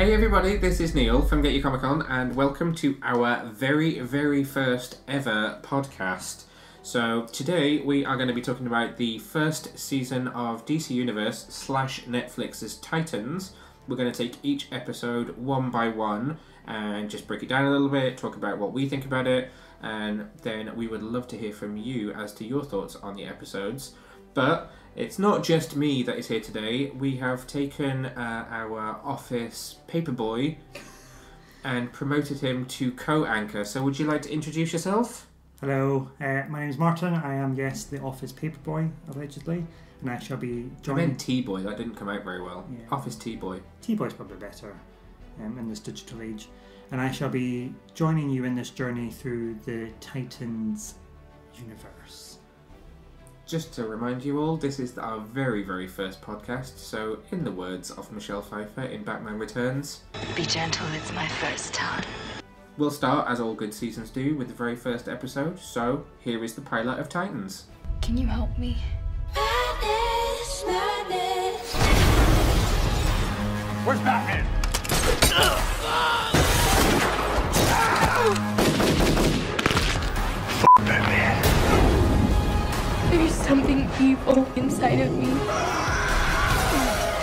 Hey everybody, this is Neil from Get Your Comic Con, and welcome to our very first ever podcast. So today we are going to be talking about the first season of DC Universe / Netflix's Titans. We're going to take each episode one by one and just break it down a little bit, talk about what we think about it, and then we would love to hear from you as to your thoughts on the episodes. But it's not just me that is here today. We have taken our office paperboy and promoted him to co-anchor. So would you like to introduce yourself? Hello, my name is Martin. I am, yes, the office paperboy, allegedly. And I shall be joining... I meant T-boy, that didn't come out very well. Yeah. Office T-boy. T-boy's probably better in this digital age. And I shall be joining you in this journey through the Titans universe. Just to remind you all, this is our very first podcast, so in the words of Michelle Pfeiffer in Batman Returns, be gentle, it's my first time. We'll start, as all good seasons do, with the very first episode, so here is the pilot of Titans. Can you help me? Madness, madness. Where's Batman? F*** Batman. There's something evil inside of me.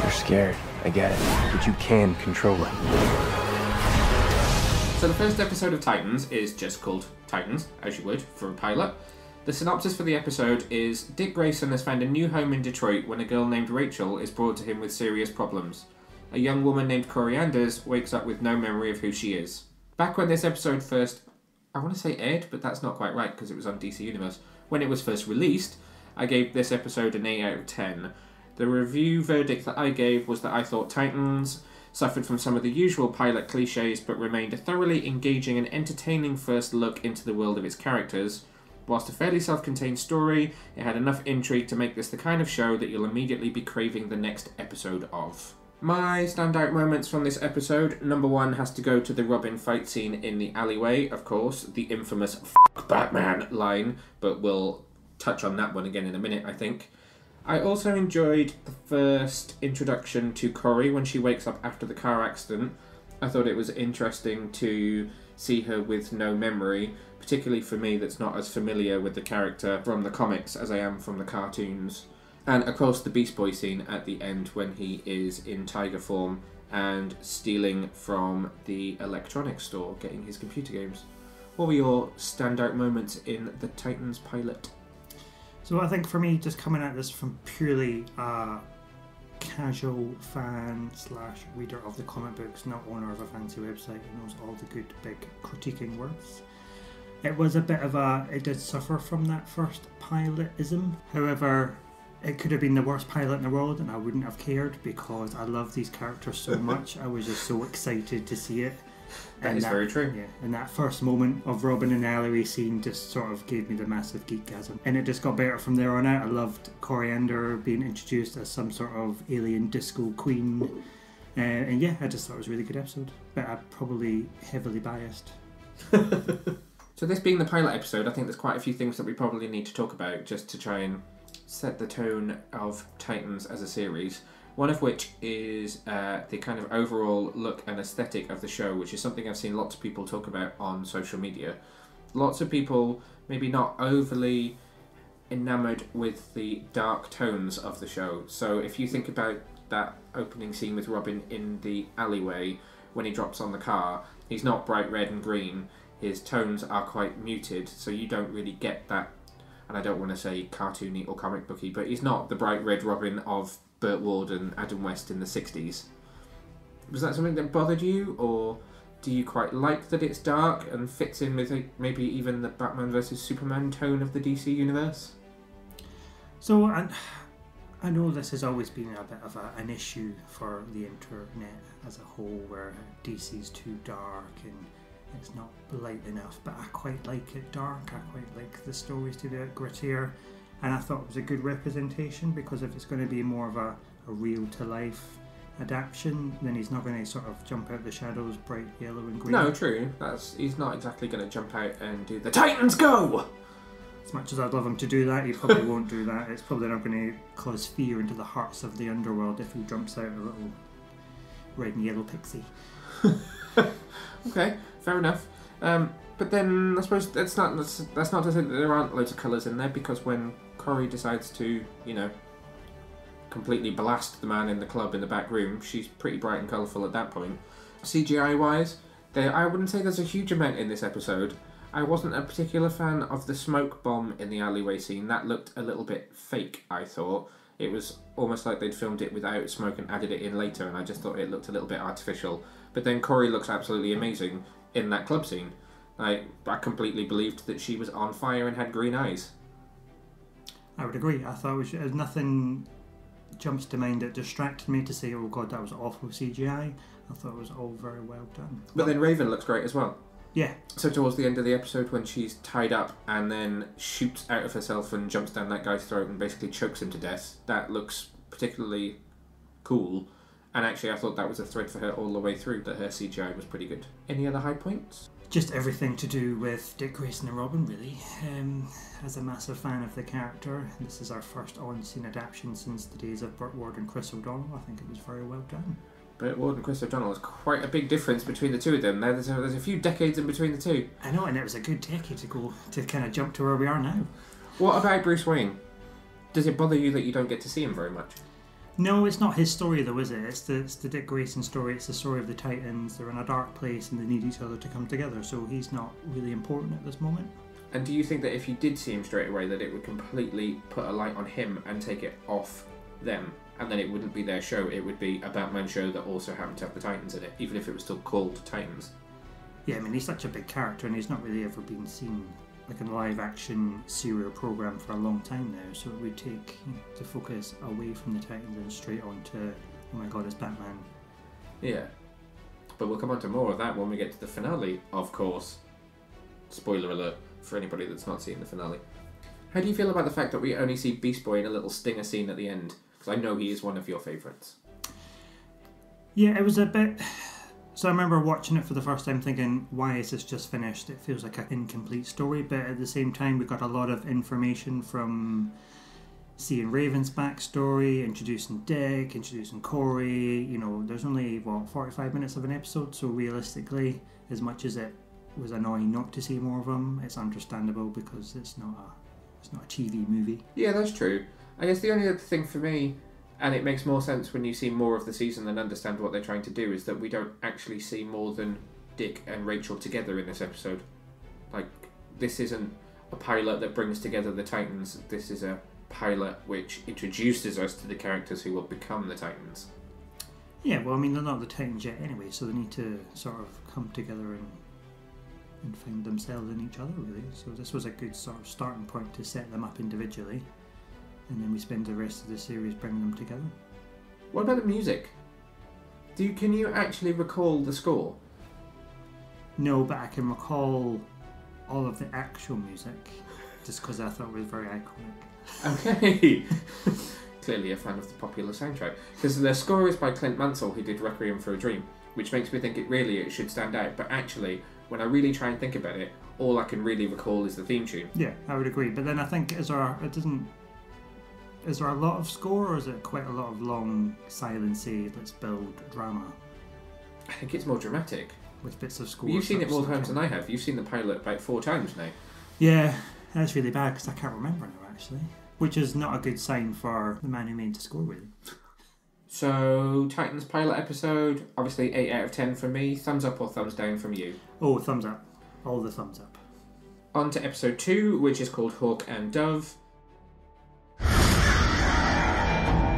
You're scared, I get it, but you can control it. So the first episode of Titans is just called Titans, as you would, for a pilot. The synopsis for the episode is, Dick Grayson has found a new home in Detroit when a girl named Rachel is brought to him with serious problems. A young woman named Corey Anders wakes up with no memory of who she is. Back when this episode first, I want to say aired, but that's not quite right because it was on DC Universe. When it was first released, I gave this episode an 8 out of 10. The review verdict that I gave was that I thought Titans suffered from some of the usual pilot cliches but remained a thoroughly engaging and entertaining first look into the world of its characters. Whilst a fairly self-contained story, it had enough intrigue to make this the kind of show that you'll immediately be craving the next episode of. My standout moments from this episode, number one has to go to the Robin fight scene in the alleyway, of course, the infamous "F*** Batman" line, but we'll touch on that one again in a minute, I think. I also enjoyed the first introduction to Corey when she wakes up after the car accident. I thought it was interesting to see her with no memory, particularly for me that's not as familiar with the character from the comics as I am from the cartoons. And of course the Beast Boy scene at the end when he is in tiger form and stealing from the electronics store, getting his computer games. What were your standout moments in the Titans pilot? So I think for me, just coming at this from purely a casual fan / reader of the comic books, not owner of a fancy website who knows all the good big critiquing words, it was a bit of it did suffer from that first pilotism. However, it could have been the worst pilot in the world and I wouldn't have cared because I love these characters so much. I was just so excited to see it. That is very true. Yeah, and that first moment of Robin in the alleyway scene just sort of gave me the massive geekgasm. And it just got better from there on out. I loved Coriander being introduced as some sort of alien disco queen. And yeah, I just thought it was a really good episode. But I'm probably heavily biased. So this being the pilot episode, I think there's quite a few things that we probably need to talk about just to try and set the tone of Titans as a series. One of which is the kind of overall look and aesthetic of the show, which is something I've seen lots of people talk about on social media. Lots of people maybe not overly enamoured with the dark tones of the show. So if you think about that opening scene with Robin in the alleyway when he drops on the car, he's not bright red and green. His tones are quite muted, so you don't really get that, and I don't want to say cartoony or comic booky, but he's not the bright red Robin of Burt Ward and Adam West in the 60s. Was that something that bothered you, or do you quite like that it's dark and fits in with maybe even the Batman vs Superman tone of the DC universe? So I know this has always been a bit of an issue for the internet as a whole, where DC's too dark and it's not light enough, but I quite like it dark. I quite like the stories to be a bit grittier. And I thought it was a good representation because if it's going to be more of a real-to-life adaptation, then he's not going to sort of jump out the shadows bright yellow and green. No, true. He's not exactly going to jump out and do the Titans go! As much as I'd love him to do that, he probably won't do that. It's probably not going to cause fear into the hearts of the underworld if he jumps out a little red and yellow pixie. Okay, fair enough. But then I suppose that's not to say that there aren't loads of colours in there, because when Corey decides to, you know, completely blast the man in the club in the back room, she's pretty bright and colourful at that point. CGI wise, I wouldn't say there's a huge amount in this episode. I wasn't a particular fan of the smoke bomb in the alleyway scene. That looked a little bit fake, I thought. It was almost like they'd filmed it without smoke and added it in later, and I just thought it looked a little bit artificial. But then Corey looks absolutely amazing in that club scene. I completely believed that she was on fire and had green eyes. I would agree. I thought it was nothing jumps to mind that distracted me to say, oh god, that was awful CGI. I thought it was all very well done. But then Raven looks great as well. Yeah. So towards the end of the episode, when she's tied up and then shoots out of herself and jumps down that guy's throat and basically chokes him to death, that looks particularly cool. And actually I thought that was a thread for her all the way through, that her CGI was pretty good. Any other high points? Just everything to do with Dick Grayson and Robin, really. As a massive fan of the character, this is our first on-scene adaptation since the days of Burt Ward and Chris O'Donnell. I think it was very well done. Burt Ward and Chris O'Donnell is quite a big difference between the two of them. There's a few decades in between the two. I know, and it was a good decade to go to kind of jump to where we are now. What about Bruce Wayne? Does it bother you that you don't get to see him very much? No, it's not his story though, is it? It's the Dick Grayson story. It's the story of the Titans. They're in a dark place and they need each other to come together, so he's not really important at this moment. And do you think that if you did see him straight away, that it would completely put a light on him and take it off them? And then it wouldn't be their show, it would be a Batman show that also happened to have the Titans in it, even if it was still called Titans. Yeah, I mean, he's such a big character and he's not really ever been seen like in a live-action serial program for a long time now, so it would take the focus away from the Titans and straight on to, oh my god, it's Batman. Yeah. But we'll come on to more of that when we get to the finale, of course. Spoiler alert for anybody that's not seen the finale. How do you feel about the fact that we only see Beast Boy in a little stinger scene at the end? Because I know he is one of your favourites. Yeah, it was a bit... So I remember watching it for the first time thinking, why is this just finished? It feels like an incomplete story, but at the same time we got a lot of information from seeing Raven's backstory, introducing Dick, introducing Corey. You know, there's only, 45 minutes of an episode, so realistically, as much as it was annoying not to see more of them, it's understandable because it's not a TV movie. Yeah, that's true. I guess the only other thing for me, and it makes more sense when you see more of the season and understand what they're trying to do, is that we don't actually see more than Dick and Rachel together in this episode. Like, this isn't a pilot that brings together the Titans, this is a pilot which introduces us to the characters who will become the Titans. Yeah, well, I mean, they're not the Titans yet anyway, so they need to sort of come together and find themselves in each other, really. So this was a good sort of starting point to set them up individually. And then we spend the rest of the series bringing them together. What about the music? Can you actually recall the score? No, but I can recall all of the actual music, just because I thought it was very iconic. Okay. Clearly a fan of the popular soundtrack. Because the score is by Clint Mansell, who did Requiem for a Dream, which makes me think it should stand out. But actually, when I really try and think about it, all I can really recall is the theme tune. Yeah, I would agree. But then I think is there a lot of score, or is it quite a lot of long, silency, let's build drama? I think it's more dramatic. With bits of score. You've seen it more times than I have. You've seen the pilot about 4 times now. Yeah, that's really bad because I can't remember now, actually. Which is not a good sign for the man who made the score, really. So, Titans pilot episode, obviously 8 out of 10 from me. Thumbs up or thumbs down from you? Oh, thumbs up. All the thumbs up. On to episode 2, which is called Hawk and Dove. We're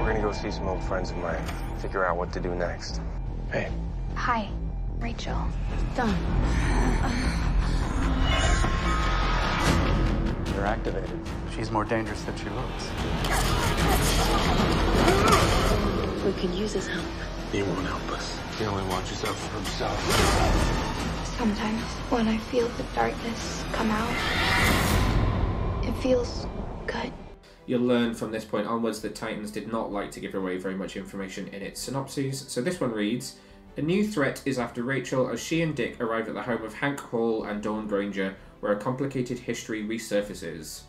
gonna go see some old friends of mine. Figure out what to do next. Hey. Hi, Rachel. Done. They're activated. She's more dangerous than she looks. We could use his help. He won't help us. He only wants yourself for himself. Sometimes when I feel the darkness come out, it feels good. You'll learn from this point onwards that Titans did not like to give away very much information in its synopses. So this one reads, a new threat is after Rachel as she and Dick arrive at the home of Hank Hall and Dawn Granger, where a complicated history resurfaces.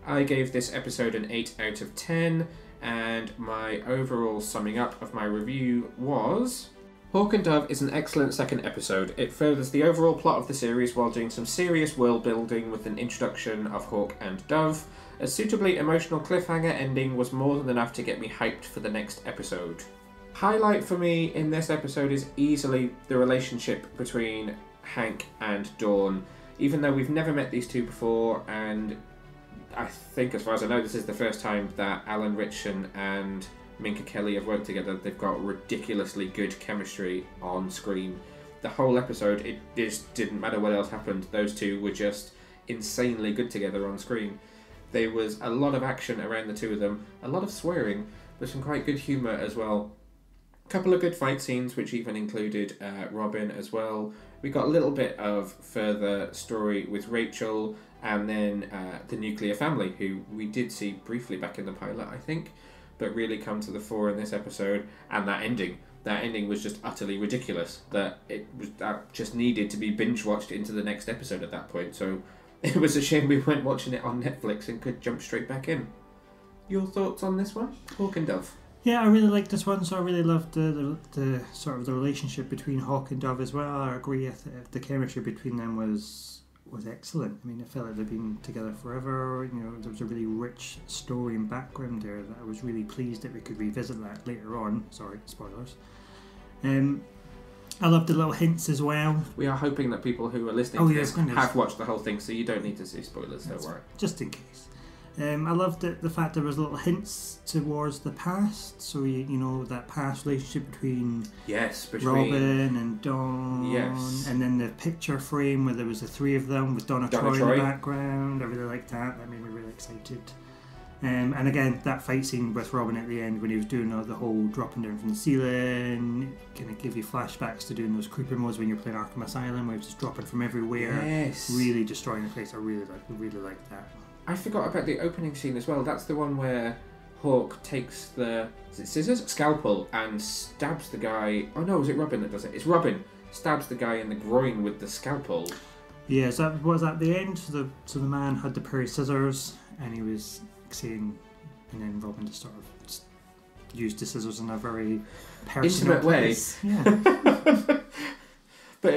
I gave this episode an 8 out of 10, and my overall summing up of my review was... Hawk and Dove is an excellent second episode. It furthers the overall plot of the series while doing some serious world building with an introduction of Hawk and Dove. A suitably emotional cliffhanger ending was more than enough to get me hyped for the next episode. Highlight for me in this episode is easily the relationship between Hank and Dawn. Even though we've never met these two before, and I think, as far as I know, this is the first time that Alan Ritchson and Minka Kelly have worked together. They've got ridiculously good chemistry on screen. The whole episode, it just didn't matter what else happened. Those two were just insanely good together on screen. There was a lot of action around the two of them, a lot of swearing, but some quite good humour as well. A couple of good fight scenes, which even included Robin as well. We got a little bit of further story with Rachel, and then the nuclear family, who we did see briefly back in the pilot, I think, but really come to the fore in this episode. And that ending was just utterly ridiculous. That just needed to be binge watched into the next episode at that point. So it was a shame we weren't watching it on Netflix and could jump straight back in. Your thoughts on this one, Hawk and Dove? Yeah, I really liked this one, so I really loved the sort of the relationship between Hawk and Dove as well. I agree, the chemistry between them was excellent. I mean, it felt like they've been together forever. You know, there was a really rich story and background there that I was really pleased that we could revisit that later on. Sorry, spoilers. I loved the little hints as well. We are hoping that people who are listening to this have watched the whole thing, so you don't need to see spoilers, don't worry. Just in case. I loved the fact there was little hints towards the past, so you know that past relationship between Robin and Dawn, and then the picture frame where there was the three of them with Donna Troy in the background. I really liked that. That made me really excited. And again, that fight scene with Robin at the end when he was doing the whole dropping down from the ceiling, kind of give you flashbacks to doing those creeper modes when you're playing Arkham Asylum, where he was just dropping from everywhere, really destroying the place. I really liked that. I forgot about the opening scene as well. That's the one where Hawk takes the scalpel and stabs the guy. Oh no, is it Robin that does it? It's Robin stabs the guy in the groin with the scalpel. Yeah, so that was at the end. So the man had the pair of scissors, and he was saying, and then Robin just sort of used the scissors in a very personal intimate way. Yeah. But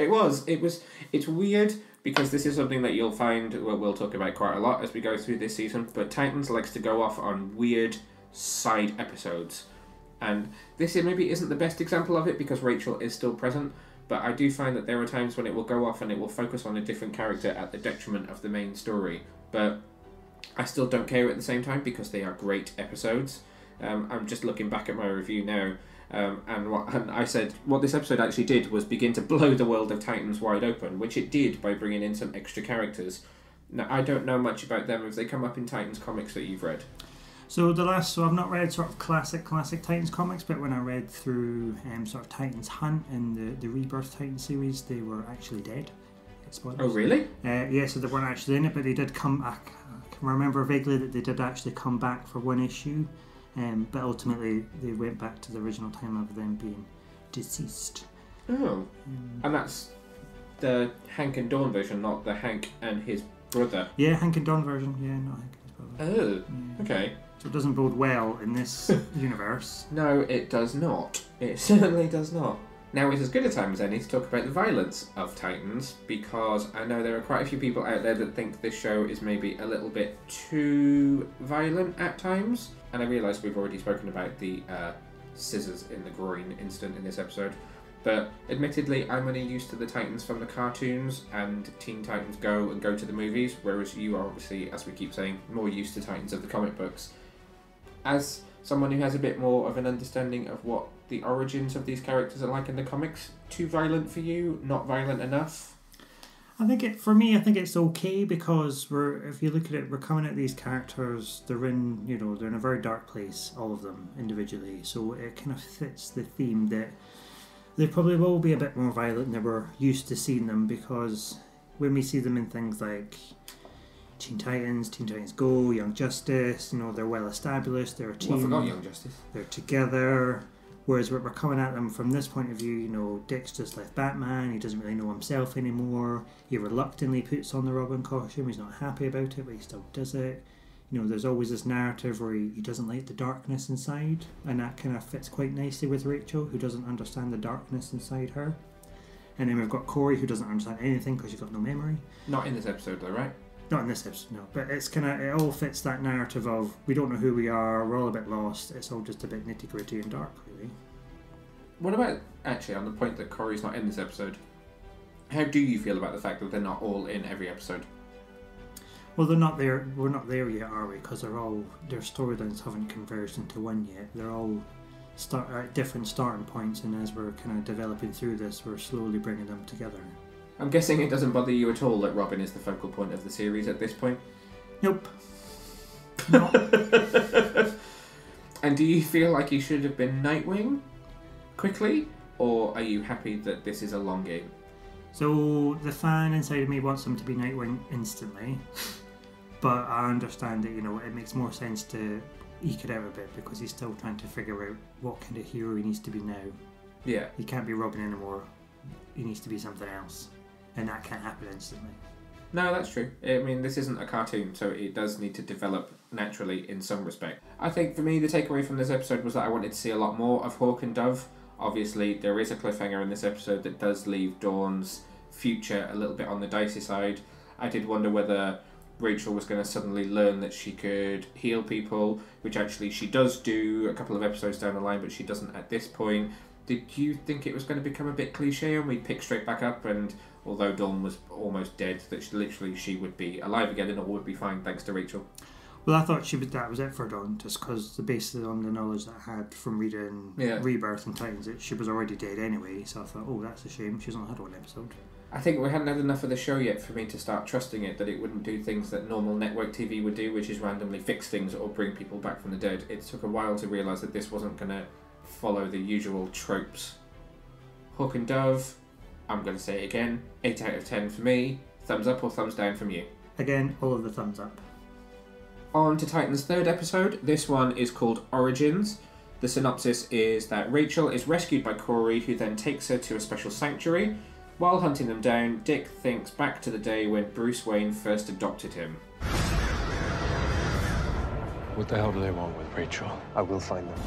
it's weird. Because this is something that you'll find we'll talk about quite a lot as we go through this season, but Titans likes to go off on weird side episodes. And this maybe isn't the best example of it because Rachel is still present, but I do find that there are times when it will go off and it will focus on a different character at the detriment of the main story. But I still don't care at the same time because they are great episodes. I'm just looking back at my review now. And I said what this episode actually did was begin to blow the world of Titans wide open, which it did by bringing in some extra characters. Now, I don't know much about them. Have they come up in Titans comics that you've read? So I've not read sort of classic Titans comics, but when I read through sort of Titans Hunt and the Rebirth Titans series, they were actually dead. Spoilers. Oh, really? Yeah, so they weren't actually in it, but they did come back. I can remember vaguely that they did actually come back for one issue. But ultimately they went back to the original time of them being deceased. Oh. And that's the Hank and Dawn version, not the Hank and his brother. Yeah, Hank and Dawn version, yeah, not Hank and his brother. Oh, okay. So it doesn't bode well in this universe. No, it does not. It certainly does not. Now is as good a time as any to talk about the violence of Titans, because I know there are quite a few people out there that think this show is maybe a little bit too violent at times. And I realise we've already spoken about the scissors in the groin incident in this episode. But admittedly, I'm only used to the Titans from the cartoons and Teen Titans Go and Go to the movies, whereas you are obviously, as we keep saying, more used to Titans of the comic books. As someone who has a bit more of an understanding of what the origins of these characters are like in the comics, too violent for you? Not violent enough? I think it's okay because if you look at it, we're coming at these characters. They're in a very dark place, all of them individually. So it kind of fits the theme that they probably will be a bit more violent than we're used to seeing them, because when we see them in things like Teen Titans Go, Young Justice, they're well established. They're a team. I forgot Young Justice. They're together. Whereas we're coming at them from this point of view, Dick's just left Batman, he doesn't really know himself anymore, he reluctantly puts on the Robin costume, he's not happy about it, but he still does it. You know, there's always this narrative where he doesn't like the darkness inside, and that kind of fits quite nicely with Rachel, who doesn't understand the darkness inside her. And then we've got Corey, who doesn't understand anything because she's got no memory. Not in this episode, though, right? Not in this episode, no. But it's kind of, it all fits that narrative of we don't know who we are, we're all a bit lost. It's all just a bit nitty gritty and dark, really. What about, actually, on the point that Corey's not in this episode, how do you feel about the fact that they're not all in every episode? Well, they're not there. We're not there yet, are we? Because their storylines haven't converged into one yet. They're all at different starting points, and as we're kind of developing through this, we're slowly bringing them together. I'm guessing it doesn't bother you at all that Robin is the focal point of the series at this point? Nope. No. And do you feel like he should have been Nightwing quickly, or are you happy that this is a long game? So the fan inside of me wants him to be Nightwing instantly, but I understand that, you know, it makes more sense to eke it out a bit because he's still trying to figure out what kind of hero he needs to be now. Yeah. He can't be Robin anymore. He needs to be something else, and that can't happen instantly. No, that's true. I mean, this isn't a cartoon, so it does need to develop naturally in some respect. I think for me, the takeaway from this episode was that I wanted to see a lot more of Hawk and Dove. Obviously, there is a cliffhanger in this episode that does leave Dawn's future a little bit on the dicey side. I did wonder whether Rachel was going to suddenly learn that she could heal people, which actually she does do a couple of episodes down the line, but she doesn't at this point. Did you think it was going to become a bit cliche and we'd pick straight back up, and although Dawn was almost dead, that she would be alive again and all would be fine thanks to Rachel? Well, I thought that was it for Dawn, just because based on the knowledge that I had from reading Rebirth and Titans, she was already dead anyway, so I thought, oh, that's a shame, she's only had one episode. I think we hadn't had enough of the show yet for me to start trusting it, that it wouldn't do things that normal network TV would do, which is randomly fix things or bring people back from the dead. It took a while to realise that this wasn't going to follow the usual tropes. Hawk and Dove, I'm going to say it again, 8 out of 10 for me. Thumbs up or thumbs down from you? Again, all of the thumbs up. On to Titan's third episode. This one is called Origins. The synopsis is that Rachel is rescued by Corey, who then takes her to a special sanctuary. While hunting them down, Dick thinks back to the day when Bruce Wayne first adopted him. What the hell do they want with Rachel? I will find them.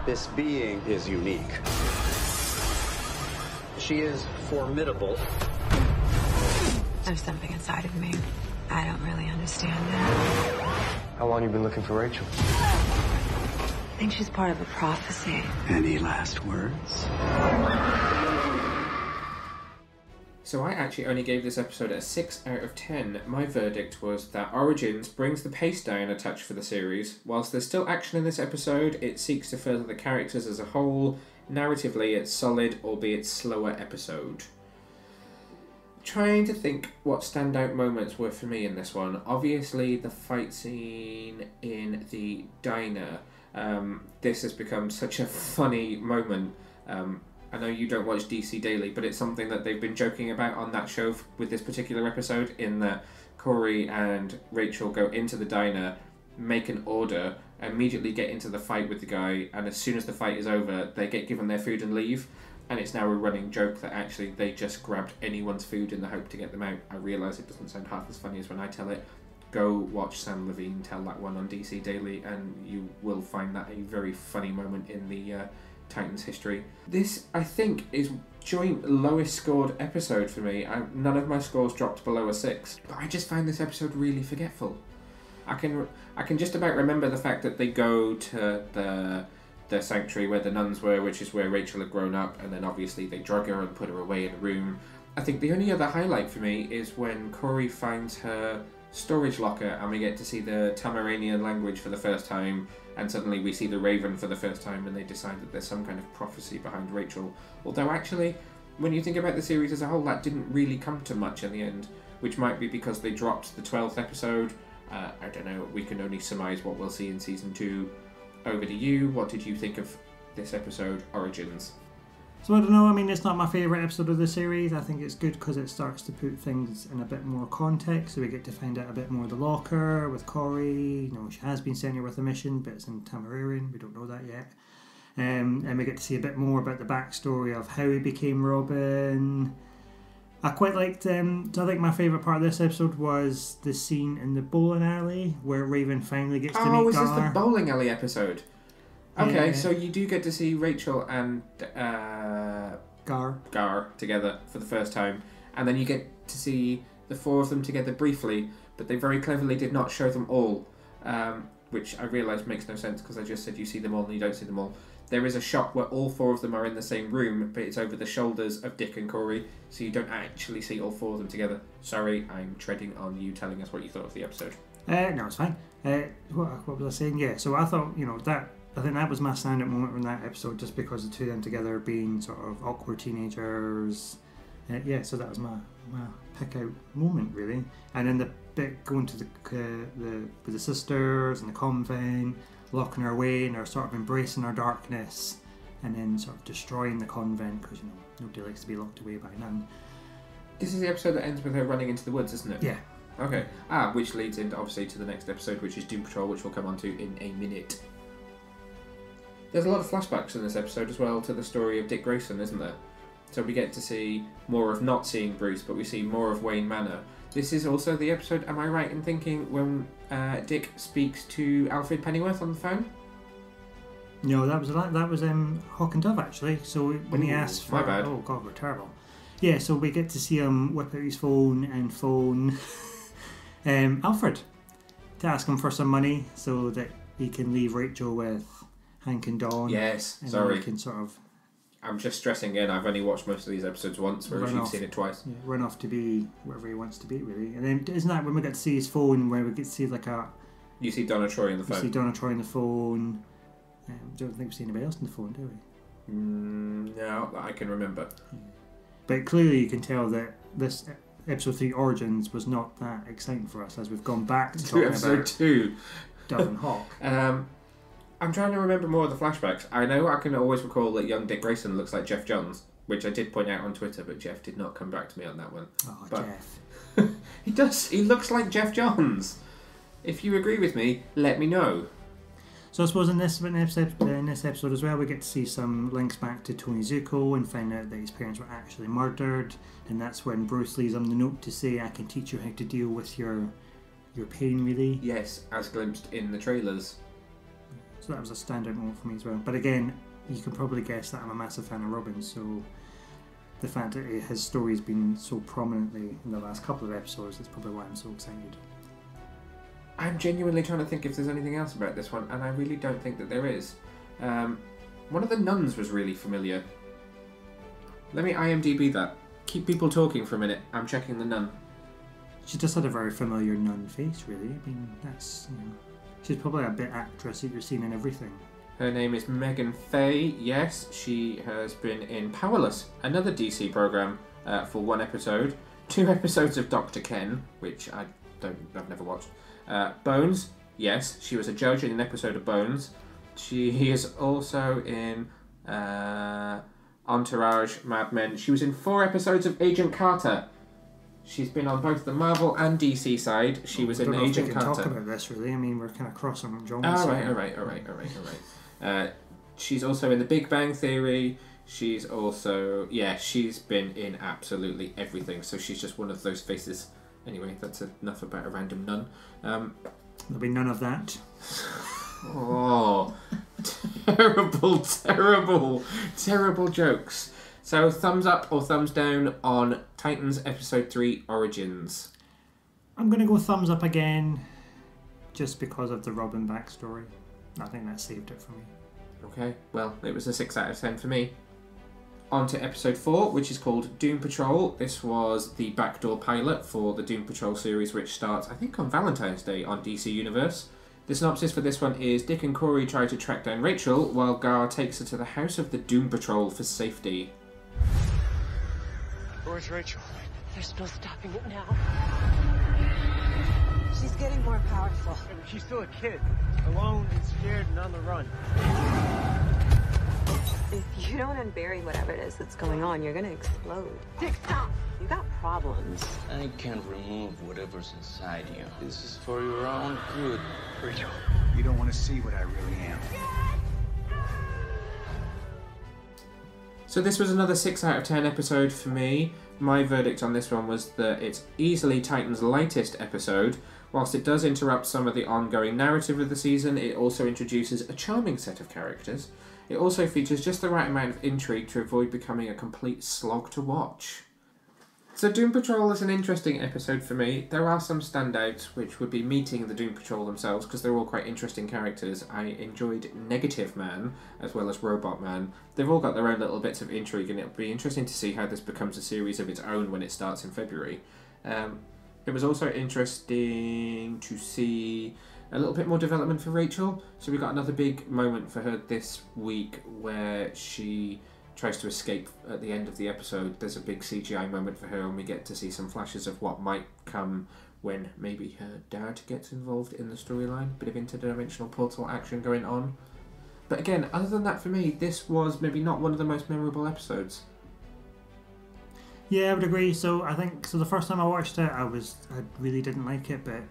This being is unique. She is formidable. There's something inside of me. I don't really understand it. How long you been looking for Rachel? I think she's part of a prophecy. Any last words? So I actually only gave this episode a 6 out of 10. My verdict was that Origins brings the pace down a touch for the series. Whilst there's still action in this episode, it seeks to further the characters as a whole. Narratively, it's solid, albeit slower episode. Trying to think what standout moments were for me in this one. Obviously, the fight scene in the diner. This has become such a funny moment. I know you don't watch DC Daily, but it's something that they've been joking about on that show with this particular episode, in that Corey and Rachel go into the diner, make an order, immediately get into the fight with the guy, and as soon as the fight is over, they get given their food and leave. And it's now a running joke that actually they just grabbed anyone's food in the hope to get them out. I realise it doesn't sound half as funny as when I tell it. Go watch Sam Levine tell that one on DC Daily, and you will find that a very funny moment in the Titans history. This, I think, is joint lowest scored episode for me. None of my scores dropped below a 6, but I just found this episode really forgetful. I can just about remember the fact that they go to the sanctuary where the nuns were, which is where Rachel had grown up, and then obviously they drug her and put her away in a room. I think the only other highlight for me is when Corey finds her storage locker and we get to see the Tamaranian language for the first time, and suddenly we see the Raven for the first time, and they decide that there's some kind of prophecy behind Rachel. Although actually, when you think about the series as a whole, that didn't really come to much in the end, which might be because they dropped the 12th episode. I don't know, we can only surmise what we'll see in Season 2. Over to you, what did you think of this episode, Origins? So I don't know, I mean, it's not my favourite episode of the series. I think it's good because it starts to put things in a bit more context, so we get to find out a bit more of the locker with Corey. You know, she has been sent here with a mission, but it's in Tamararian, we don't know that yet. And we get to see a bit more about the backstory of how he became Robin. I quite liked, I think my favourite part of this episode was the scene in the bowling alley where Raven finally gets to meet Gar. Oh, is this the bowling alley episode? Okay, Yeah. so you do get to see Rachel and Gar together for the first time, and then you get to see the four of them together briefly, but they very cleverly did not show them all, which I realise makes no sense because I just said you see them all and you don't see them all. There is a shot where all four of them are in the same room, but it's over the shoulders of Dick and Corey, so you don't actually see all four of them together. Sorry, I'm treading on you telling us what you thought of the episode. No, it's fine. What was I saying? Yeah, so I thought, I think that was my stand-up moment from that episode, just because the two of them together being sort of awkward teenagers. So that was my pick-out moment, really. And then the bit going to with the sisters and the convent, locking her away, and they're sort of embracing her darkness, and then sort of destroying the convent, because, nobody likes to be locked away by nun. This is the episode that ends with her running into the woods, isn't it? Yeah. Okay. Which leads into, obviously, to the next episode, which is Doom Patrol, which we'll come on to in a minute. There's a lot of flashbacks in this episode as well to the story of Dick Grayson, isn't there? So we get to see more of not seeing Bruce, but we see more of Wayne Manor. This is also the episode, am I right in thinking, when Dick speaks to Alfred Pennyworth on the phone? No, that was Hawk and Dove, actually. So when he asked for... My bad. Oh, God, we're terrible. Yeah, so we get to see him whip out his phone and phone Alfred to ask him for some money so that he can leave Rachel with Hank and Dawn. Yes, and sorry. He can sort of... I'm just stressing in, I've only watched most of these episodes once, whereas you've seen it twice. Yeah, run off to be whatever he wants to be, really. And then, isn't that when we get to see his phone, where we get to see You see Donna Troy on the phone. We see Donna Troy on the phone. Don't think we see anybody else on the phone, do we? No, that I can remember. Yeah. But clearly you can tell that this episode 3 Origins was not that exciting for us, as we've gone back to talking episode 2. Dove and Hawk. I'm trying to remember more of the flashbacks. I know I can always recall that young Dick Grayson looks like Jeff Johns, which I did point out on Twitter, but Jeff did not come back to me on that one. Oh, but Jeff. He does. He looks like Jeff Johns. If you agree with me, let me know. So I suppose in this episode as well, we get to see some links back to Tony Zuko and find out that his parents were actually murdered, and that's when Bruce leaves him the note to say, "I can teach you how to deal with your pain," really. Yes, as glimpsed in the trailers. So that was a standout moment for me as well. But again, you can probably guess that I'm a massive fan of Robin, so the fact that his story's been so prominently in the last couple of episodes is probably why I'm so excited. I'm genuinely trying to think if there's anything else about this one, and I really don't think that there is. One of the nuns was really familiar. Let me IMDb that. Keep people talking for a minute. I'm checking the nun. She just had a very familiar nun face, really. I mean, that's, she's probably a bit actress that you're seeing in everything. Her name is Megan Faye. Yes, she has been in Powerless, another DC program, for 1 episode. 2 episodes of Dr. Ken, which I've never watched. Bones, yes, she was a judge in an episode of Bones. She is also in Entourage, Mad Men. She was in 4 episodes of Agent Carter. She's been on both the Marvel and DC side. She was in Agent Carter. We can talk about this, really. I mean, we're kind of crossing genres. All right. She's also in The Big Bang Theory. She's also... Yeah, she's been in absolutely everything. So she's just one of those faces. Anyway, that's enough about a random nun. There'll be none of that. Oh, terrible jokes. So, thumbs up or thumbs down on Titans Episode 3 Origins? I'm going to go thumbs up again, just because of the Robin backstory. I think that saved it for me. Okay, well, it was a 6 out of 10 for me. On to Episode 4, which is called Doom Patrol. This was the backdoor pilot for the Doom Patrol series, which starts, I think, on Valentine's Day on DC Universe. The synopsis for this one is Dick and Corey try to track down Rachel, while Gar takes her to the house of the Doom Patrol for safety. Where's Rachel? There's no stopping it now. She's getting more powerful. Yeah, but she's still a kid. Alone and scared and on the run. If you don't unbury whatever it is that's going on, you're gonna explode. Dick, stop! You got problems. I can't remove whatever's inside you. This is for your own good. Rachel, you don't want to see what I really am. So this was another 6 out of 10 episode for me. my verdict on this one was that it's easily Titan's lightest episode. Whilst it does interrupt some of the ongoing narrative of the season, it also introduces a charming set of characters. It also features just the right amount of intrigue to avoid becoming a complete slog to watch. So Doom Patrol is an interesting episode for me. There are some standouts, which would be meeting the Doom Patrol themselves, because they're all quite interesting characters. I enjoyed Negative Man, as well as Robot Man. They've all got their own little bits of intrigue, and it'll be interesting to see how this becomes a series of its own when it starts in February. It was also interesting to see a little bit more development for Rachel. So we got another big moment for her this week where she tries to escape at the end of the episode. There's a big CGI moment for her, and we get to see some flashes of what might come when maybe her dad gets involved in the storyline. Bit of interdimensional portal action going on. But again, other than that, for me, this was maybe not one of the most memorable episodes. Yeah, I would agree. So I think the first time I watched it, I really didn't like it, but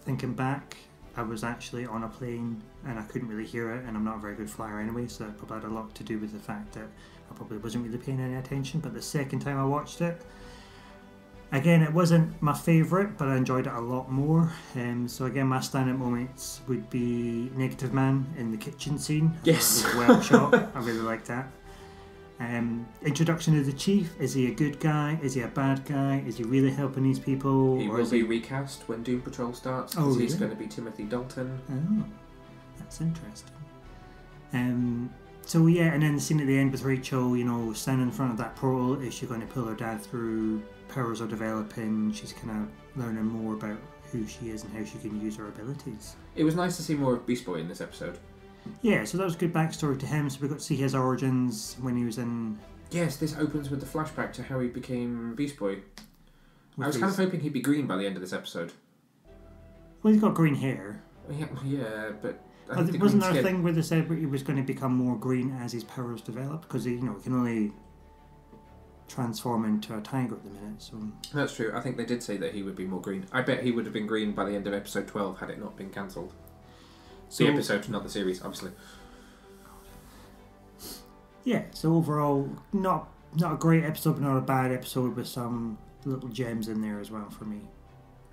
thinking back, I was actually on a plane and I couldn't really hear it, and I'm not a very good flyer anyway, so that probably had a lot to do with the fact that I probably wasn't really paying any attention. But the second time I watched it, again, it wasn't my favourite, but I enjoyed it a lot more. So again, my standout moments would be Negative Man in the kitchen scene. Yes. It was well shot. I really liked that. Introduction of the Chief. Is he a good guy? Is he a bad guy? Is he really helping these people? He will be recast when Doom Patrol starts, because he's going to be Timothy Dalton. Oh, that's interesting. So yeah, and then the scene at the end with Rachel, standing in front of that portal. Is she going to pull her dad through? Powers are developing. She's kind of learning more about who she is and how she can use her abilities. It was nice to see more of Beast Boy in this episode. Yeah, so that was good backstory to him. So we got to see his origins when he was in... Yes, this opens with the flashback to how he became Beast Boy. I was kind of hoping he'd be green by the end of this episode. Well, he's got green hair. Yeah, but... Wasn't there a thing where they said he was going to become more green as his powers develop? Because he can only transform into a tiger at the minute. So that's true. I think they did say that he would be more green. I bet he would have been green by the end of episode 12 had it not been cancelled. The episode, not the series, obviously. Yeah, so overall, not a great episode, but not a bad episode, with some little gems in there as well for me.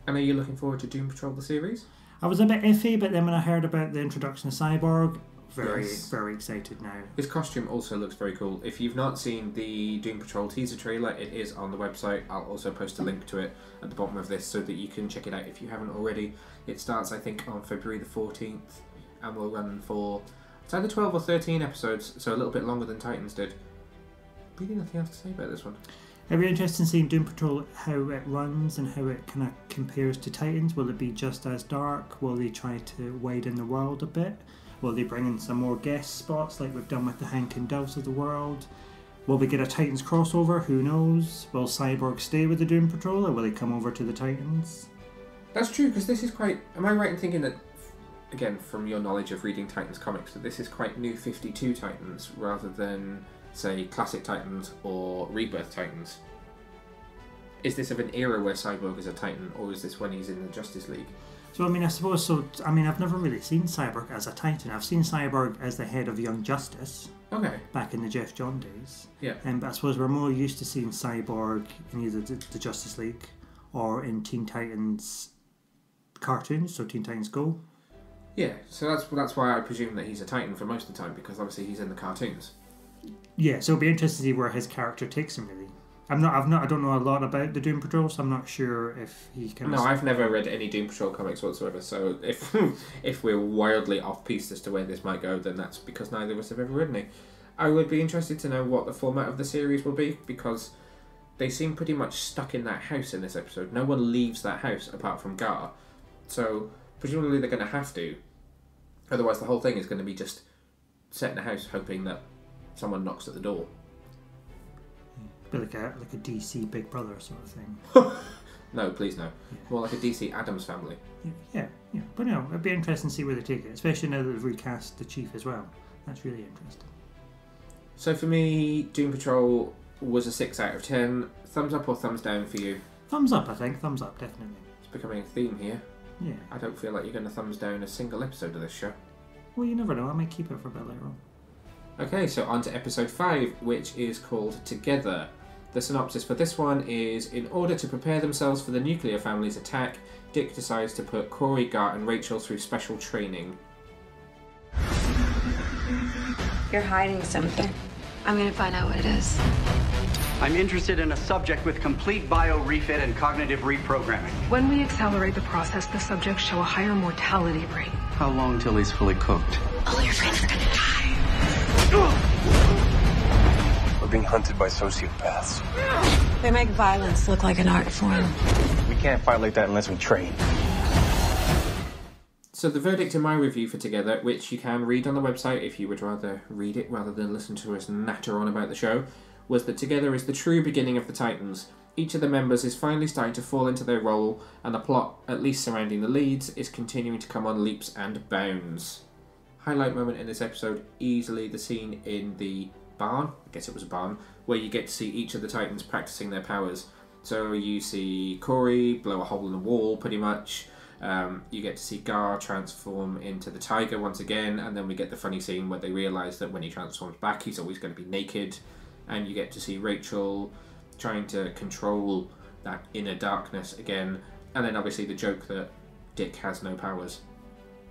And are you looking forward to Doom Patrol the series? I was a bit iffy, but then when I heard about the introduction of Cyborg, very excited now. His costume also looks very cool. If you've not seen the Doom Patrol teaser trailer, it is on the website. I'll also post a link to it at the bottom of this so that you can check it out if you haven't already. It starts, I think, on February the 14th. And will run for, it's either 12 or 13 episodes, so a little bit longer than Titans did. Really nothing else to say about this one. It'll be interesting seeing Doom Patrol, how it runs and how it kind of compares to Titans. Will it be just as dark? Will they try to widen the world a bit? Will they bring in some more guest spots like we've done with the Hank and Doves of the world? Will we get a Titans crossover? Who knows? Will Cyborg stay with the Doom Patrol, or will he come over to the Titans? That's true, because this is quite... Am I right in thinking that, again, from your knowledge of reading Titans comics, that this is quite New 52 Titans rather than, say, Classic Titans or Rebirth Titans? Is this of an era where Cyborg is a Titan, or is this when he's in the Justice League? So, I suppose so. I've never really seen Cyborg as a Titan. I've seen Cyborg as the head of Young Justice. Okay. Back in the Jeff John days. Yeah. But I suppose we're more used to seeing Cyborg in either the Justice League or in Teen Titans cartoons, so Teen Titans Go. Yeah, so that's why I presume that he's a Titan for most of the time, because obviously he's in the cartoons. Yeah, so it'll be interesting to see where his character takes him, really. I don't know a lot about the Doom Patrol, so I'm not sure if he can... No, I've never read any Doom Patrol comics whatsoever, so if we're wildly off-piste as to where this might go, then that's because neither of us have ever read any. I would be interested to know what the format of the series will be, because they seem pretty much stuck in that house in this episode. No one leaves that house apart from Gar, so presumably they're going to have to. Otherwise the whole thing is going to be just set in a house hoping that someone knocks at the door. But like a DC Big Brother sort of thing. No, please no. Yeah. More like a DC Addams Family. Yeah. But no, it'd be interesting to see where they take it, especially now that they've recast the Chief as well. That's really interesting. So for me, Doom Patrol was a 6 out of 10. Thumbs up or thumbs down for you? Thumbs up, I think. Thumbs up, definitely. It's becoming a theme here. Yeah. I don't feel like you're going to thumbs down a single episode of this show. Well, you never know. I might keep it for a bit later on. Okay, so on to episode 5, which is called Together. The synopsis for this one is, in order to prepare themselves for the nuclear family's attack, Dick decides to put Corey, Gar and Rachel through special training. You're hiding something. I'm gonna find out what it is. I'm interested in a subject with complete bio refit and cognitive reprogramming. When we accelerate the process, the subjects show a higher mortality rate. How long till he's fully cooked? All your friends are gonna die. We're being hunted by sociopaths. They make violence look like an art form. We can't fight like that unless we train. So the verdict in my review for Together, which you can read on the website if you would rather read it rather than listen to us natter on about the show, was that Together is the true beginning of the Titans. Each of the members is finally starting to fall into their role, and the plot, at least surrounding the leads, is continuing to come on leaps and bounds. Highlight moment in this episode, easily the scene in the barn, I guess it was a barn, where you get to see each of the Titans practicing their powers. So you see Corey blow a hole in the wall, pretty much. You get to see Gar transform into the tiger once again, and then we get the funny scene where they realise that when he transforms back he's always going to be naked, and you get to see Rachel trying to control that inner darkness again, and then obviously the joke that Dick has no powers.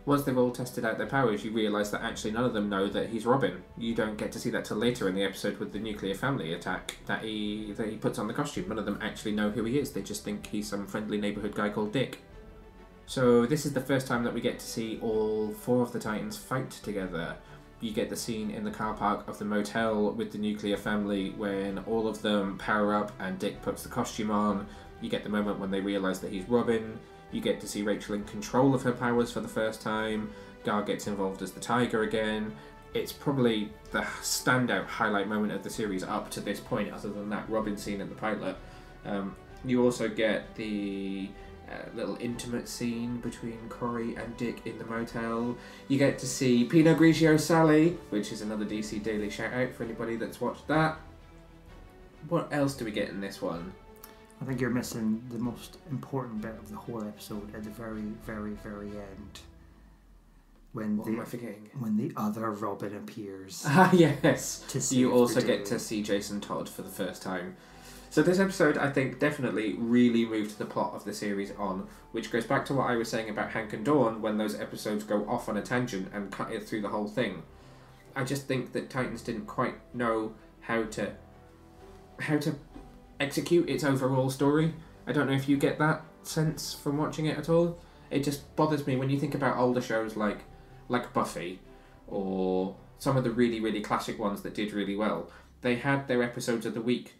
Once they've all tested out their powers, you realise that actually none of them know that he's Robin. You don't get to see that till later in the episode with the nuclear family attack that he puts on the costume. None of them actually know who he is, they just think he's some friendly neighbourhood guy called Dick. So this is the first time that we get to see all 4 of the Titans fight together. You get the scene in the car park of the motel with the nuclear family when all of them power up and Dick puts the costume on. You get the moment when they realise that he's Robin. You get to see Rachel in control of her powers for the first time. Gar gets involved as the tiger again. It's probably the standout highlight moment of the series up to this point, other than that Robin scene in the pilot. You also get the little intimate scene between Corey and Dick in the motel. You get to see Pinot Grigio Sally, which is another DC Daily shout out for anybody that's watched that. What else do we get in this one? I think you're missing the most important bit of the whole episode at the very, very, very end. What am I forgetting? When the other Robin appears. Ah, yes. You also the get to see Jason Todd for the first time. So this episode, I think, definitely really moved the plot of the series on, which goes back to what I was saying about Hank and Dawn when those episodes go off on a tangent and cut it through the whole thing. I just think that Titans didn't quite know how to execute its overall story. I don't know if you get that sense from watching it at all. It just bothers me when you think about older shows like Buffy, or some of the really, really classic ones that did really well. They had their episodes of the week,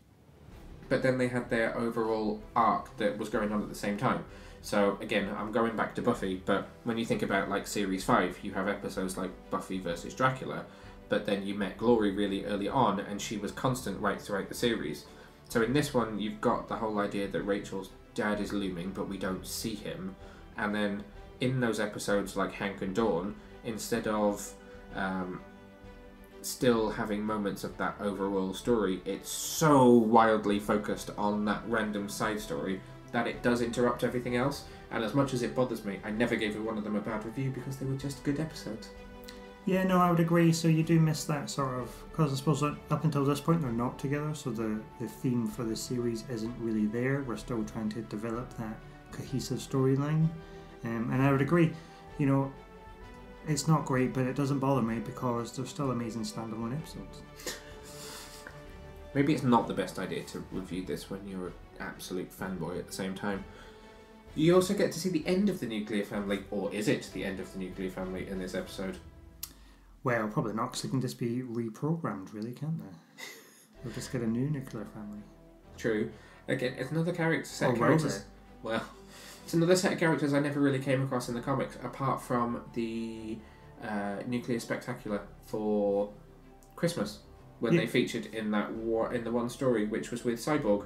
but then they had their overall arc that was going on at the same time. So again, I'm going back to Buffy, but when you think about like Series 5, you have episodes like Buffy versus Dracula, but then you met Glory really early on, and she was constant right throughout the series. So in this one, you've got the whole idea that Rachel's dad is looming, but we don't see him. And then in those episodes like Hank and Dawn, instead of still having moments of that overall story, it's so wildly focused on that random side story that it does interrupt everything else. And as much as it bothers me, I never gave one of them a bad review because they were just good episodes. Yeah, no, I would agree. So you do miss that sort of, because I suppose up until this point they're not together, so the theme for the series isn't really there. We're still trying to develop that cohesive storyline, and I would agree, you know, it's not great, but it doesn't bother me because they're still amazing standalone episodes. Maybe it's not the best idea to review this when you're an absolute fanboy at the same time. You also get to see the end of the nuclear family, or is it the end of the nuclear family in this episode? Well, probably not, because they can just be reprogrammed, really, can't they? They'll just get a new nuclear family. True. Again, it's another set of will characters. Well, it's another set of characters I never really came across in the comics, apart from the Nuclear Spectacular for Christmas, when they featured in that in the one story, which was with Cyborg.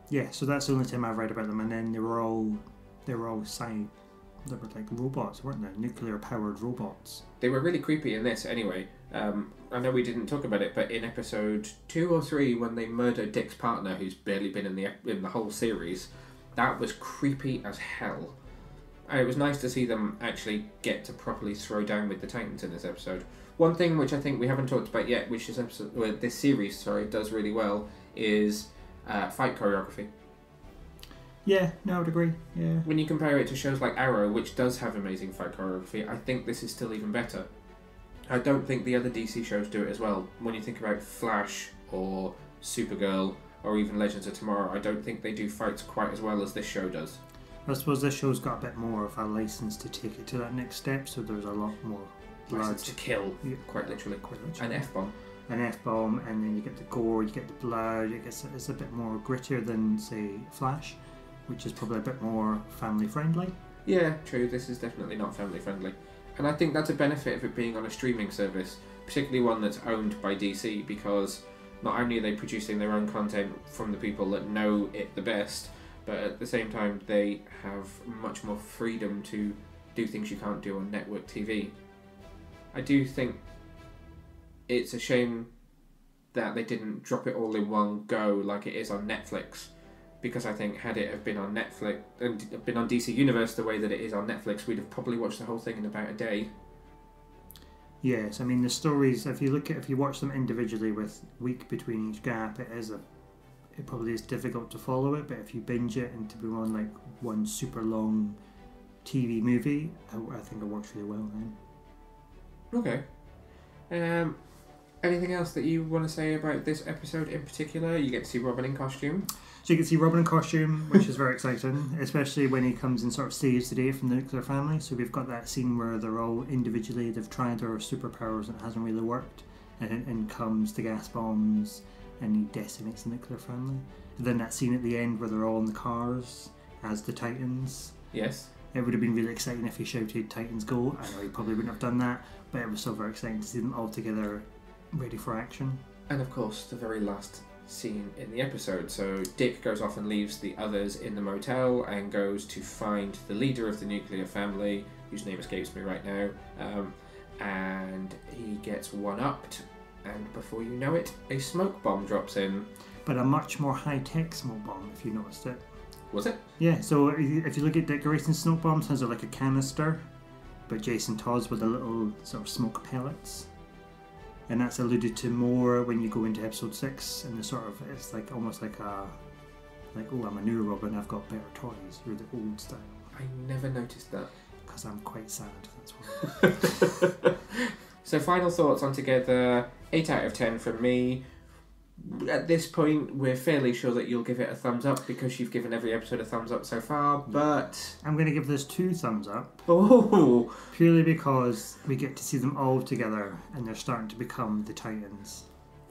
Yeah, so that's the only time I've read about them, and then they were all they were like robots, weren't they? Nuclear-powered robots. They were really creepy in this, anyway. I know we didn't talk about it, but in episode 2 or 3, when they murder Dick's partner, who's barely been in the whole series, that was creepy as hell. And it was nice to see them actually get to properly throw down with the Titans in this episode. One thing which I think we haven't talked about yet, which this series does really well, is fight choreography. Yeah, no, I would agree. Yeah. When you compare it to shows like Arrow, which does have amazing fight choreography, I think this is still even better. I don't think the other DC shows do it as well. When you think about Flash or Supergirl or even Legends of Tomorrow, I don't think they do fights quite as well as this show does. I suppose this show's got a bit more of a license to take it to that next step, so there's a lot more blood. License to kill, Yeah. quite literally. An F-bomb. An F-bomb, and then you get the gore, you get the blood. It's a bit more grittier than, say, Flash, which is probably a bit more family-friendly. Yeah, true. This is definitely not family-friendly. And I think that's a benefit of it being on a streaming service, particularly one that's owned by DC, because not only are they producing their own content from the people that know it the best, but at the same time they have much more freedom to do things you can't do on network TV. I do think it's a shame that they didn't drop it all in one go like it is on Netflix, because I think had it have been on Netflix and been on DC Universe the way that it is on Netflix, we'd have probably watched the whole thing in about a day. Yes, I mean the stories. If you watch them individually with week between each gap, it probably is difficult to follow it. But if you binge it and to be on like one super long TV movie, I think it works really well then. Okay. Anything else that you want to say about this episode in particular? You get to see Robin in costume. So you can see Robin in costume, which is very exciting, especially when he comes and sort of saves the day from the nuclear family. So we've got that scene where they're all individually, they've tried their superpowers and it hasn't really worked. And in comes the gas bombs and he decimates the nuclear family. And then that scene at the end where they're all in the cars as the Titans. Yes. It would have been really exciting if he shouted Titans go. I know he probably wouldn't have done that, but it was still very exciting to see them all together ready for action. And of course, the very last scene in the episode. So Dick goes off and leaves the others in the motel and goes to find the leader of the nuclear family, whose name escapes me right now, and he gets one-upped, and before you know it, a smoke bomb drops in. But a much more high-tech smoke bomb, if you noticed it. Was it? Yeah, so if you look at Dick Grayson's smoke bombs, those are like a canister, but Jason Todd's with the little sort of smoke pellets. And that's alluded to more when you go into episode 6, and it's like almost like oh, I'm a new Robin, I've got better toys, you're the old style. I never noticed that. Because I'm quite sad, that's why. So final thoughts on Together, 8 out of 10 from me. At this point, we're fairly sure that you'll give it a thumbs up because you've given every episode a thumbs up so far, but... I'm going to give this 2 thumbs up. Oh! Purely because we get to see them all together and they're starting to become the Titans.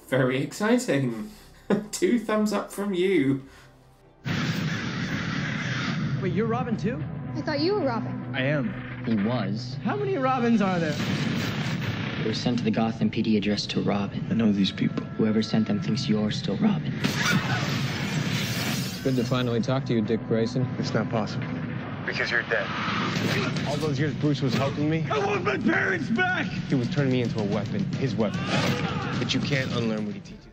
Very exciting. 2 thumbs up from you. Wait, you're Robin too? I thought you were Robin. I am. He was. How many Robins are there? They were sent to the Gotham PD addressed to Robin. I know these people. Whoever sent them thinks you're still Robin. It's good to finally talk to you, Dick Grayson. It's not possible. Because you're dead. All those years Bruce was helping me, I want my parents back! he was turning me into a weapon, his weapon. But you can't unlearn what he teaches.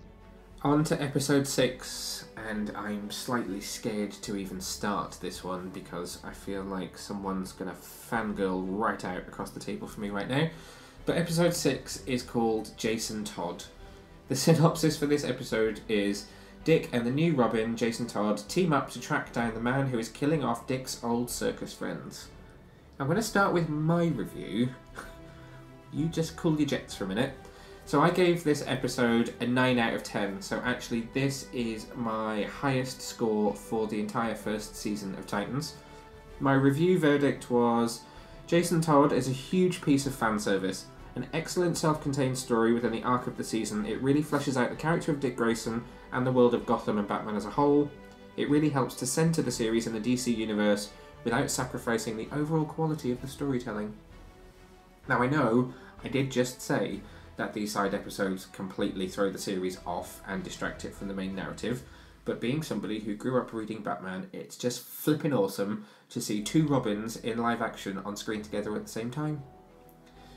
On to episode 6, and I'm slightly scared to even start this one because I feel like someone's going to fangirl right out across the table for me right now. But episode 6 is called Jason Todd. The synopsis for this episode is Dick and the new Robin, Jason Todd, team up to track down the man who is killing off Dick's old circus friends. I'm going to start with my review. You just cool your jets for a minute. So I gave this episode a 9 out of 10, so actually this is my highest score for the entire first season of Titans. My review verdict was, Jason Todd is a huge piece of fan service. An excellent self-contained story within the arc of the season. It really fleshes out the character of Dick Grayson and the world of Gotham and Batman as a whole. It really helps to centre the series in the DC universe without sacrificing the overall quality of the storytelling. Now I know I did just say that these side episodes completely throw the series off and distract it from the main narrative, but being somebody who grew up reading Batman, it's just flipping awesome to see 2 Robins in live action on screen together at the same time.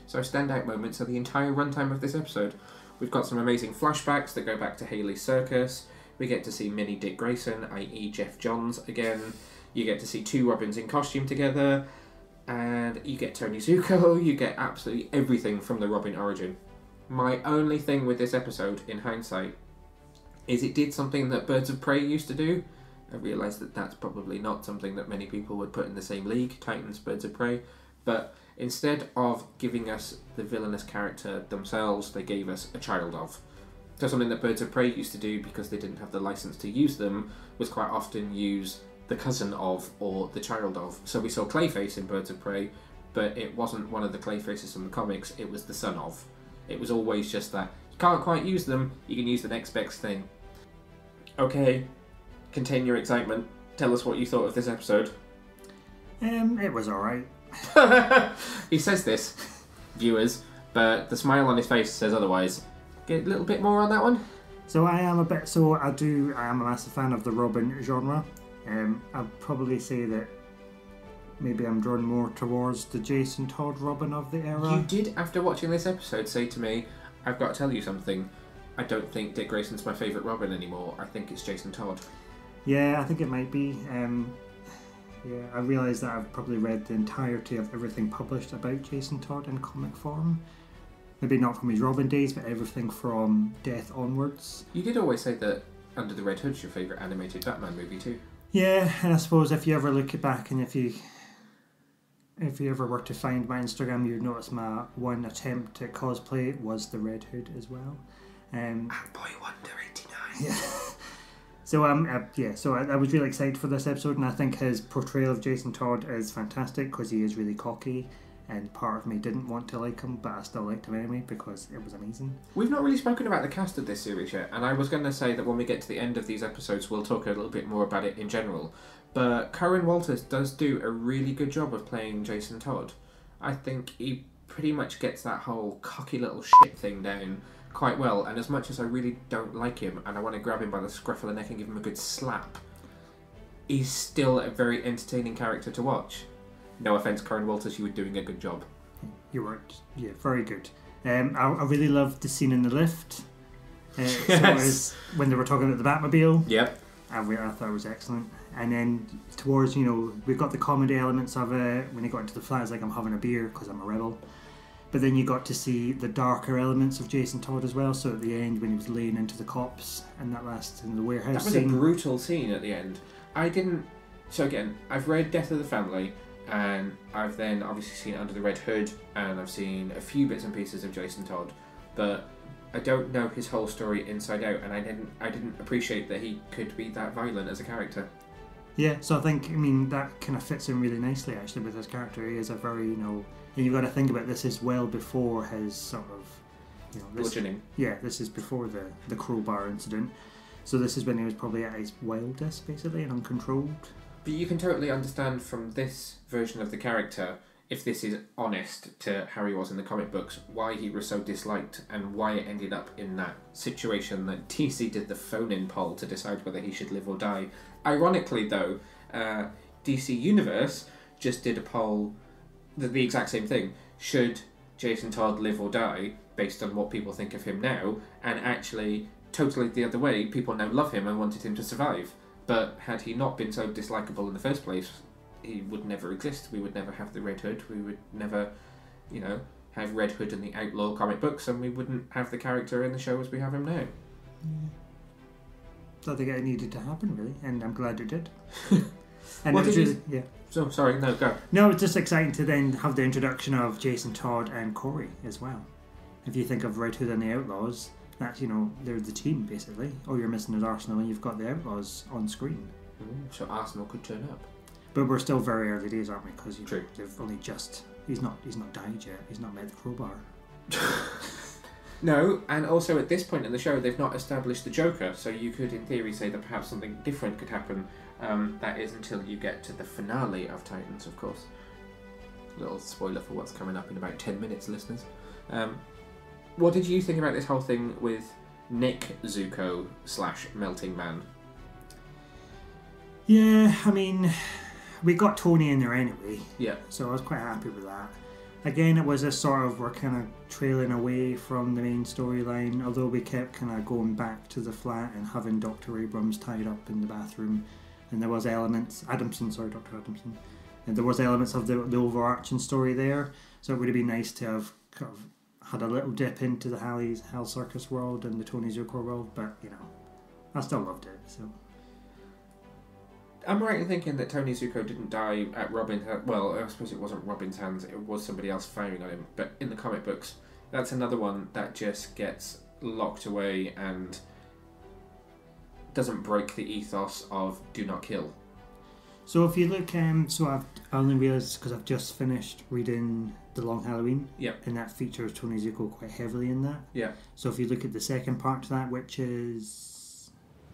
So standout moments are the entire runtime of this episode. We've got some amazing flashbacks that go back to Haley's circus. We get to see mini Dick Grayson, i.e. Jeff Johns again. You get to see 2 Robins in costume together. And you get Tony Zuko. You get absolutely everything from the Robin origin. My only thing with this episode, in hindsight, is it did something that Birds of Prey used to do. I realise that that's probably not something that many people would put in the same league, Titans, Birds of Prey, but instead of giving us the villainous character themselves, they gave us a child of. So something that Birds of Prey used to do, because they didn't have the license to use them, was quite often use the cousin of or the child of. So we saw Clayface in Birds of Prey, but it wasn't one of the Clayfaces from the comics, it was the son of. It was always just that, you can't quite use them, you can use the next best thing. Okay, contain your excitement. Tell us what you thought of this episode. It was alright. He says this, viewers, but the smile on his face says otherwise. Get a little bit more on that one? So I am a massive fan of the Robin genre. I'd probably say that maybe I'm drawn more towards the Jason Todd Robin of the era. You did, after watching this episode, say to me, I've got to tell you something. I don't think Dick Grayson's my favourite Robin anymore. I think it's Jason Todd. Yeah, I think it might be. Yeah, I realise that I've probably read the entirety of everything published about Jason Todd in comic form. Maybe not from his Robin days, but everything from Death onwards. You did always say that Under the Red Hood's your favourite animated Batman movie too. Yeah, and I suppose if you ever look back and if you ever were to find my Instagram, you'd notice my one attempt at cosplay was the Red Hood as well. And Boy Wonder 89. Yeah. So I was really excited for this episode, and I think his portrayal of Jason Todd is fantastic because he is really cocky, and part of me didn't want to like him, but I still liked him anyway because it was amazing. We've not really spoken about the cast of this series yet, and I was going to say that when we get to the end of these episodes, we'll talk a little bit more about it in general. But Cohen Walters does do a really good job of playing Jason Todd. I think he pretty much gets that whole cocky little shit thing down quite well, and as much as I really don't like him and I want to grab him by the scruff of the neck and give him a good slap, he's still a very entertaining character to watch. No offence, Cohen Walters, you were doing a good job. You were, yeah, very good. I really loved the scene in the lift. Yes. So it was when they were talking about the Batmobile. Yep. I thought it was excellent. And then towards, we've got the comedy elements of it. When he got into the flat, it's like I'm having a beer because I'm a rebel. But then you got to see the darker elements of Jason Todd as well. So at the end, when he was laying into the cops and that last in the warehouse That was scene. a brutal scene at the end. So again, I've read Death of the Family, and I've then obviously seen Under the Red Hood, and I've seen a few bits and pieces of Jason Todd, but I don't know his whole story inside out, and I didn't appreciate that he could be that violent as a character. Yeah, so I think, that kind of fits in really nicely actually with his character. He is a very, and you've got to think about this is well before his sort of, bludgeoning. Yeah, this is before the crowbar incident. So this is when he was probably at his wildest, basically, and uncontrolled. But you can totally understand from this version of the character, if this is honest to how he was in the comic books, why he was so disliked and why it ended up in that situation that DC did the phone-in poll to decide whether he should live or die. Ironically, though, DC Universe just did a poll, the exact same thing. Should Jason Todd live or die, based on what people think of him now, and actually, totally the other way, people now love him and wanted him to survive. But had he not been so dislikable in the first place, he would never exist. We would never have the Red Hood. We would never, have Red Hood in the Outlaw comic books, and we wouldn't have the character in the show as we have him now. Yeah. So I think it needed to happen, really, and I'm glad it did. And what it was did really, yeah. So sorry, no, go. No, it's just exciting to then have the introduction of Jason Todd and Corey as well. If you think of Red Hood and the Outlaws, that's, they're the team, basically. All you're missing is Arsenal, and you've got the Outlaws on screen. So Arsenal could turn up. But we're still very early days, aren't we? Because True. They've only just... He's not died yet. He's not met the crowbar. No, and also at this point in the show, they've not established the Joker, so you could, in theory, say that perhaps something different could happen. That is until you get to the finale of Titans, of course. Little spoiler for what's coming up in about 10 minutes, listeners. What did you think about this whole thing with Nick Zuko / Melting Man? Yeah, we got Tony in there anyway. Yeah. So I was quite happy with that. Again, it was a sort of, we're kind of trailing away from the main storyline, although we kept kind of going back to the flat and having Dr. Abrams tied up in the bathroom. And there was elements, Dr. Adamson. And there was elements of the overarching story there. So it would have been nice to have kind of had a little dip into the Hal Circus world and the Tony Zuko world, but, I still loved it. So I'm right in thinking that Tony Zuko didn't die at Robin's... Well, I suppose it wasn't Robin's hands, it was somebody else firing on him. But in the comic books, that's another one that just gets locked away and doesn't break the ethos of do not kill. So if you look, I only realised because I've just finished reading The Long Halloween, and that features Tony Zuko quite heavily in that. Yeah. So if you look at the second part to that, which is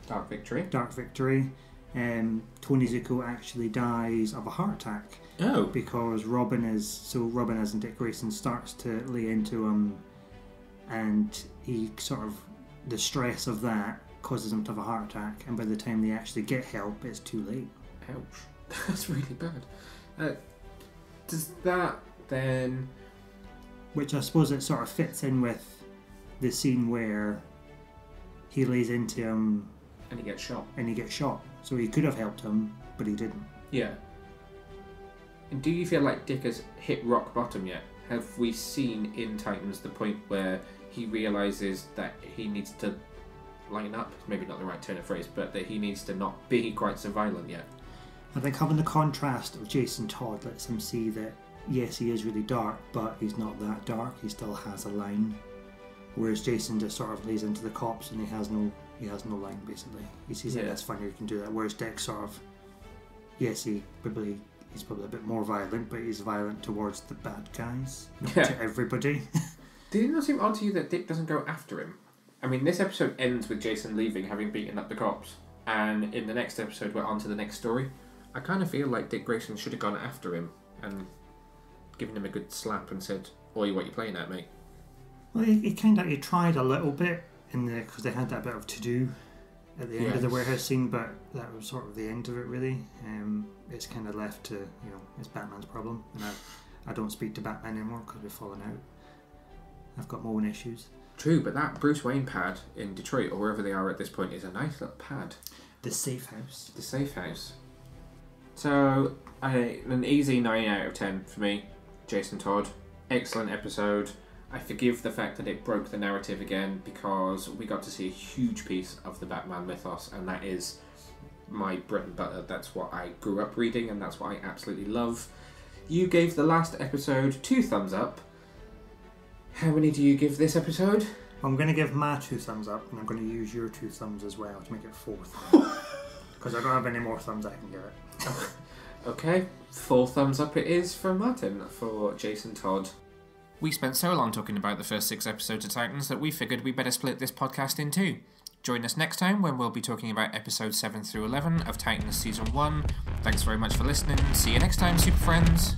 Dark Victory, Tony Zuko actually dies of a heart attack. Oh. Because Robin, as in Dick Grayson, starts to lay into him, and he sort of, the stress of that causes him to have a heart attack, and by the time they actually get help, it's too late. Ouch. That's really bad. Does that then... Which I suppose it sort of fits in with the scene where he lays into him... And he gets shot. So he could have helped him, but he didn't. Yeah. And do you feel like Dick has hit rock bottom yet? Have we seen in Titans the point where he realises that he needs to line up? Maybe not the right turn of phrase, but that he needs to not be quite so violent yet. I think having the contrast of Jason Todd lets him see that, yes, he is really dark, but he's not that dark. He still has a line. Whereas Jason just sort of lays into the cops and he has no line, basically. He sees that that's funny, he can do that. Whereas Dick sort of, yes, he's probably a bit more violent, but he's violent towards the bad guys, not to everybody. Did it not seem odd to you that Dick doesn't go after him? I mean, this episode ends with Jason leaving, having beaten up the cops, and in the next episode we're on to the next story. I kind of feel like Dick Grayson should have gone after him and given him a good slap and said, "Oi, what you playing at, mate?" Well, he tried a little bit because they had that bit of to do at the end of the warehouse scene, but that was sort of the end of it, really. It's kind of left to, it's Batman's problem, and I don't speak to Batman anymore because we've fallen out. I've got my own issues. True, but that Bruce Wayne pad in Detroit or wherever they are at this point is a nice little pad. The safe house. The safe house. So, an easy 9 out of 10 for me. Jason Todd. Excellent episode. I forgive the fact that it broke the narrative again because we got to see a huge piece of the Batman mythos, and that is my bread and butter. That's what I grew up reading and that's what I absolutely love. You gave the last episode 2 thumbs up. How many do you give this episode? I'm going to give my 2 thumbs up, and I'm going to use your 2 thumbs as well to make it 4 thumbs. Because I don't have any more thumbs I can give it. Okay, 4 thumbs up it is from Martin for Jason Todd. We spent so long talking about the first 6 episodes of Titans that we figured we better split this podcast in 2. Join us next time when we'll be talking about episodes 7 through 11 of Titans Season 1. Thanks very much for listening. See you next time, Super Friends.